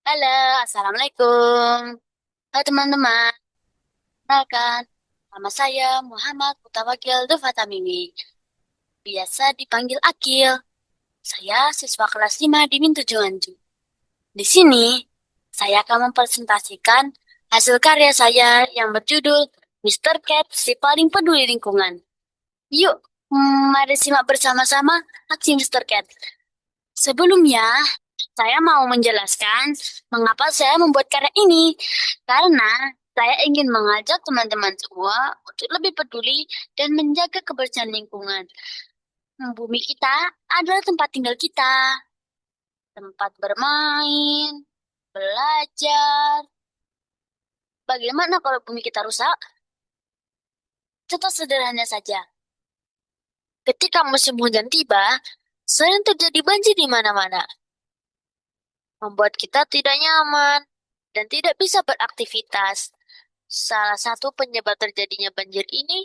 Halo, Assalamualaikum. Halo teman-teman, kenalkan. Nama saya Muhammad Mutawakil Dufatamimi. Biasa dipanggil Akil. Saya siswa kelas 5 di Mintu Juanju. Di sini, saya akan mempresentasikan hasil karya saya yang berjudul Mister Cat si paling peduli lingkungan. Yuk, mari simak bersama-sama aksi Mister Cat. Sebelumnya, saya mau menjelaskan mengapa saya membuat karya ini. Karena saya ingin mengajak teman-teman semua untuk lebih peduli dan menjaga kebersihan lingkungan. Bumi kita adalah tempat tinggal kita, tempat bermain, belajar. Bagaimana kalau bumi kita rusak? Contoh sederhana saja. Ketika musim hujan tiba, sering terjadi banjir di mana-mana, membuat kita tidak nyaman dan tidak bisa beraktivitas. Salah satu penyebab terjadinya banjir ini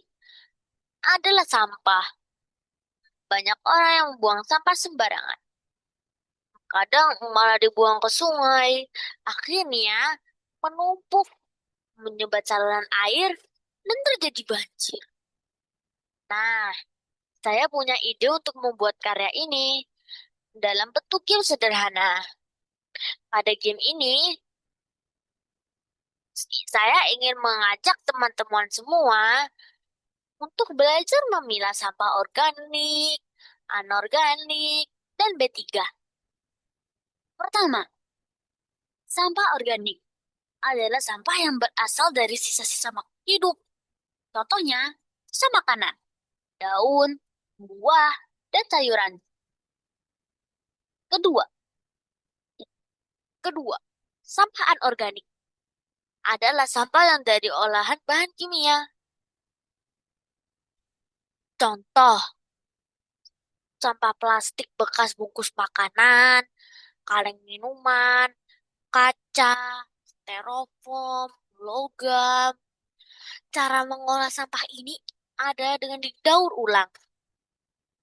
adalah sampah. Banyak orang yang membuang sampah sembarangan. Kadang malah dibuang ke sungai. Akhirnya menumpuk, menyumbat saluran air, dan terjadi banjir. Nah, saya punya ide untuk membuat karya ini dalam bentuk game sederhana. Pada game ini, saya ingin mengajak teman-teman semua untuk belajar memilah sampah organik, anorganik, dan B3. Pertama, sampah organik adalah sampah yang berasal dari sisa-sisa makhluk hidup. Contohnya, sisa makanan, daun, buah, dan sayuran. Kedua, kedua, sampah anorganik adalah sampah yang dari olahan bahan kimia. Contoh, sampah plastik bekas bungkus makanan, kaleng minuman, kaca, styrofoam, logam. Cara mengolah sampah ini ada dengan didaur ulang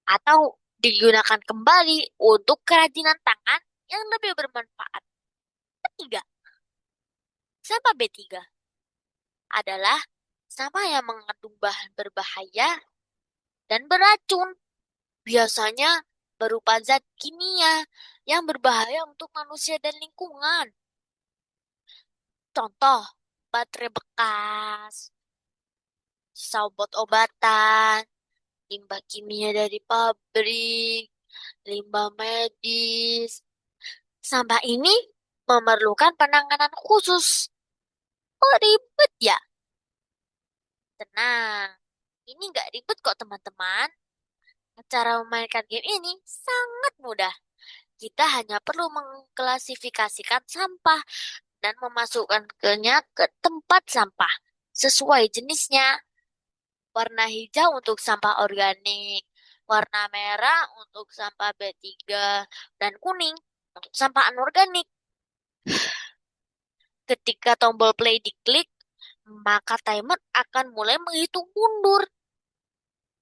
atau digunakan kembali untuk kerajinan tangan yang lebih bermanfaat. Ketiga, sampah B3 adalah sampah yang mengandung bahan berbahaya dan beracun, biasanya berupa zat kimia yang berbahaya untuk manusia dan lingkungan. Contoh, baterai bekas, sisa obat-obatan, limbah kimia dari pabrik, limbah medis. Sampah ini memerlukan penanganan khusus. Oh, ribet ya? Tenang, ini nggak ribet kok teman-teman. Cara memainkan game ini sangat mudah. Kita hanya perlu mengklasifikasikan sampah dan memasukkannya ke tempat sampah sesuai jenisnya. Warna hijau untuk sampah organik, warna merah untuk sampah B3, dan kuning untuk sampah anorganik. Ketika tombol play diklik, maka timer akan mulai menghitung mundur.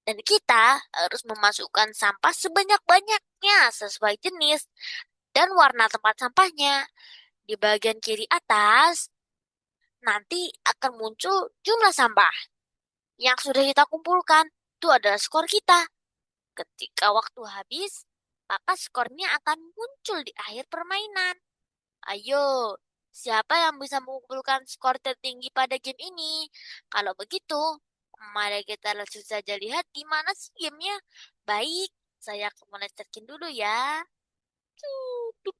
Dan kita harus memasukkan sampah sebanyak-banyaknya sesuai jenis dan warna tempat sampahnya. Di bagian kiri atas, nanti akan muncul jumlah sampah yang sudah kita kumpulkan. Itu adalah skor kita. Ketika waktu habis, maka skornya akan muncul di akhir permainan. Ayo, siapa yang bisa mengumpulkan skor tertinggi pada game ini? Kalau begitu, mari kita langsung saja lihat di mana sih gamenya. Baik, saya akan mulai check-in dulu ya. Tutup.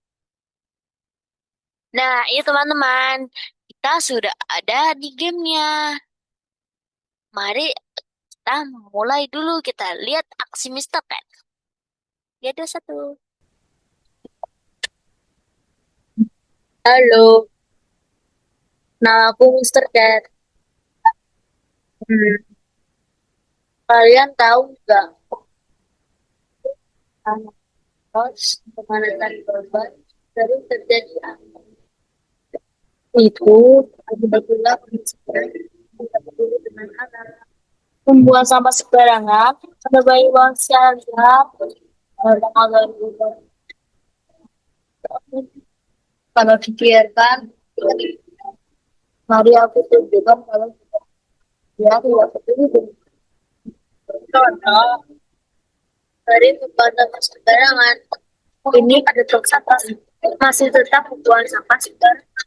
Nah, ini teman-teman, kita sudah ada di gamenya. Mari kita mulai dulu, kita lihat aksi Mister Cat. Ya, ada satu. Halo, nah aku Mister Cat. Kalian tahu nggak terus pemanasan global sering terjadi itu akibatnya kemiskinan tidak peduli dengan anak membuang sampah sembarangan ada bayi bangsa lihat dan agar Kalau dipikirkan, mari aku tunjukkan kalau dia tidak setuju. Contoh dari pembuatan sembarangan. Ini ada truk sampah masih tetap membuang sampah sembarangan.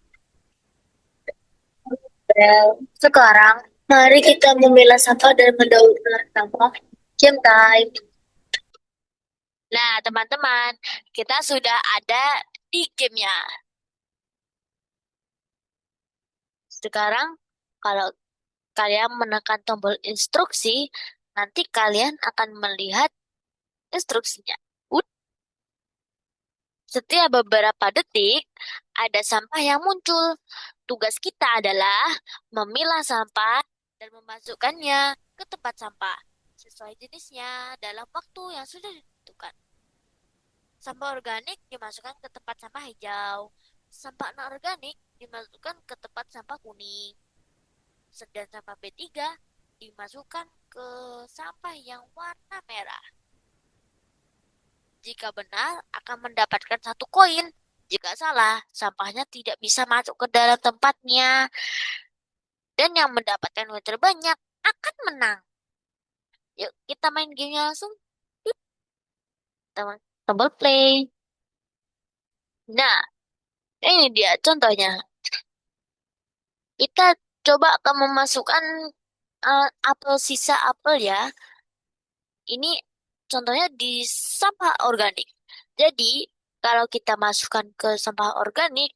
Sekarang, mari kita memilah sampah dan mendaur ulang sampah. Game time. Nah, teman-teman, kita sudah ada di gamenya. Sekarang, kalau kalian menekan tombol instruksi, nanti kalian akan melihat instruksinya. Ud, setiap beberapa detik, ada sampah yang muncul. Tugas kita adalah memilah sampah dan memasukkannya ke tempat sampah sesuai jenisnya dalam waktu yang sudah ditentukan. Sampah organik dimasukkan ke tempat sampah hijau. Sampah anorganik dimasukkan ke tempat sampah kuning. Sedang sampah B3 dimasukkan ke sampah yang warna merah. Jika benar, akan mendapatkan satu koin. Jika salah, sampahnya tidak bisa masuk ke dalam tempatnya. Dan yang mendapatkan koin terbanyak akan menang. Yuk, kita main gamenya langsung. Yuk, teman. Tombol play. Nah, ini dia contohnya. Kita coba akan memasukkan apel sisa apel ya. Ini contohnya di sampah organik. Jadi, kalau kita masukkan ke sampah organik,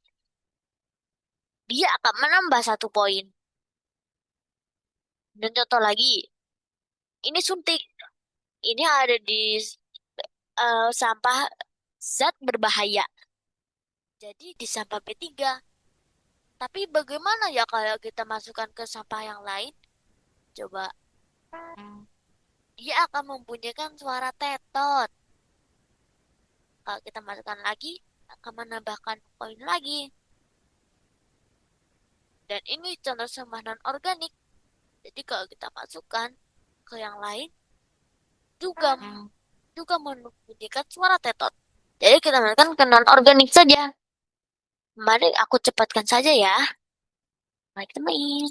dia akan menambah satu poin. Dan contoh lagi, ini suntik. Ini ada di sampah zat berbahaya. Jadi di sampah B3. Tapi bagaimana ya kalau kita masukkan ke sampah yang lain? Coba. Dia akan membunyikan suara tetot. Kalau kita masukkan lagi, akan menambahkan poin lagi. Dan ini contoh sampah non-organik. Jadi kalau kita masukkan ke yang lain, juga juga membunyikan suara tetot. Jadi kita masukkan ke non-organik saja. Mari aku cepatkan saja ya. Mari kita main.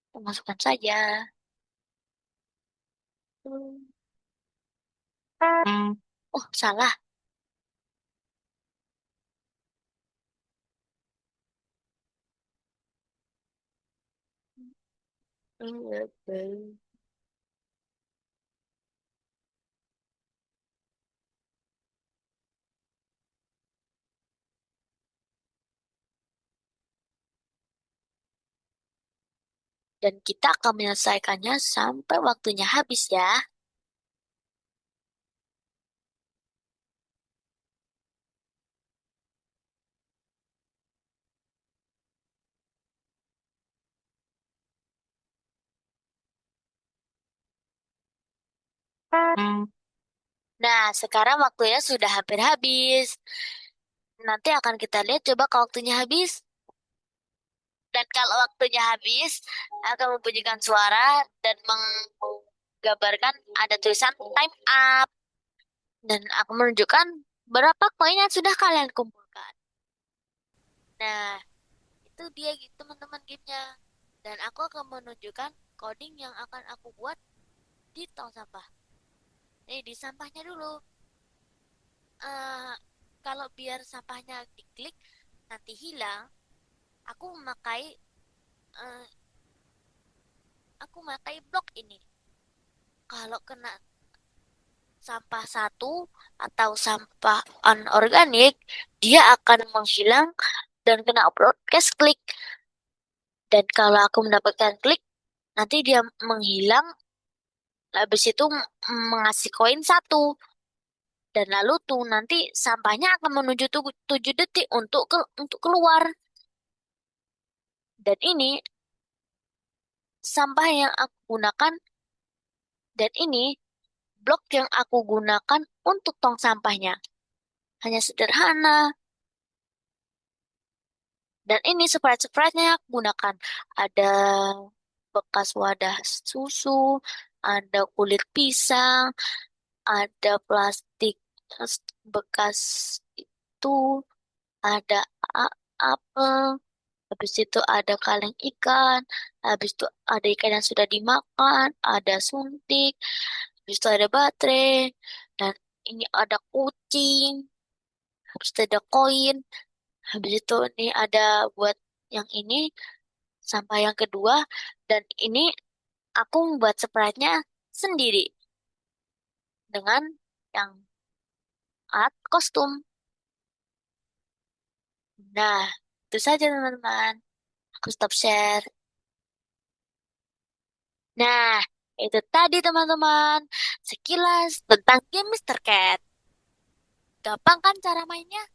Kita masukkan saja. Oh, salah. Dan kita akan menyelesaikannya sampai waktunya habis ya. Nah, sekarang waktunya sudah hampir habis. Nanti akan kita lihat coba kalau waktunya habis. Dan kalau waktunya habis, akan membunyikan suara dan menggambarkan ada tulisan time up. Dan akan menunjukkan berapa koin yang sudah kalian kumpulkan. Nah, itu dia gitu teman-teman gamenya. Dan aku akan menunjukkan coding yang akan aku buat di tong sampah. Di sampahnya dulu. eh Kalau biar sampahnya diklik nanti hilang, aku memakai eh, blok ini. Kalau kena sampah satu atau sampah anorganik, dia akan menghilang dan kena broadcast klik. Dan kalau aku mendapatkan klik, nanti dia menghilang, habis itu mengasih koin satu. Dan lalu tuh nanti sampahnya akan menuju 7 detik untuk keluar. Dan ini sampah yang aku gunakan dan ini blok yang aku gunakan untuk tong sampahnya. Hanya sederhana. Dan ini sprite-sprite-nya aku gunakan. Ada bekas wadah susu, ada kulit pisang, ada plastik bekas batu, ada apel, habis itu ada kaleng ikan, habis itu ada ikan yang sudah dimakan, ada suntik, habis itu ada baterai, dan ini ada kucing, habis itu ada koin, habis itu ini ada buat yang ini sampai yang kedua, dan ini aku membuat sprite-nya sendiri dengan yang alat kostum. Nah, itu saja teman-teman. Aku stop share. Nah, itu tadi teman-teman. Sekilas tentang game Mister Cat. Gampang kan cara mainnya?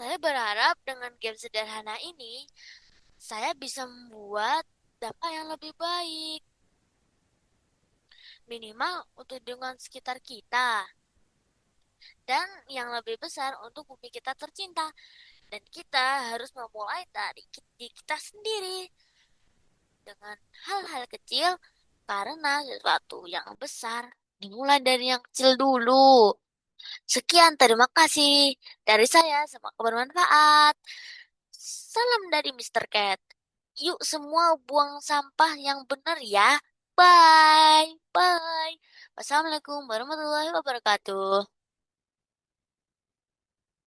Saya berharap dengan game sederhana ini, saya bisa membuat dampak yang lebih baik. Minimal untuk dengan sekitar kita. Dan yang lebih besar untuk bumi kita tercinta. Dan kita harus memulai dari diri kita sendiri. Dengan hal-hal kecil, karena sesuatu yang besar dimulai dari yang kecil dulu. Sekian, terima kasih dari saya. Semoga bermanfaat. Salam dari Mister Cat. Yuk semua buang sampah yang benar ya. Bye. Bye. Wassalamualaikum warahmatullahi wabarakatuh.